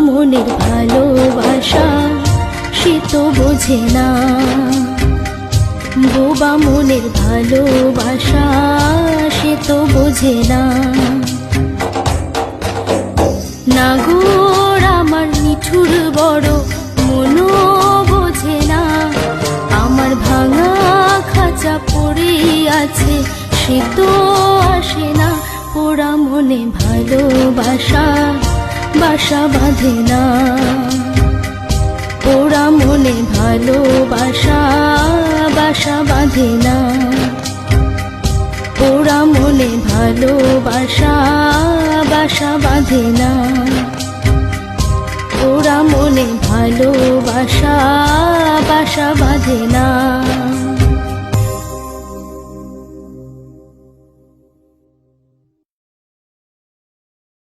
মনের ভালোবাসা সে তো বোঝে না, বোবা মনের ভালোবাসা সে তো বোঝে না। নাগর আমার নিঠুর বড় মনও বোঝে না, আমার ভাঙা খাঁচা পড়ে আছে সে তো আসে না। পোড়া মনে ভালোবাসা বাসা বাঁধে না, পোড়া মনে ভালোবাসা বাসা বাঁধে না, পোড়া মনে ভালোবাসা বাসা বাঁধে না, পোড়া মনে ভালোবাসা বাসা বাঁধে না।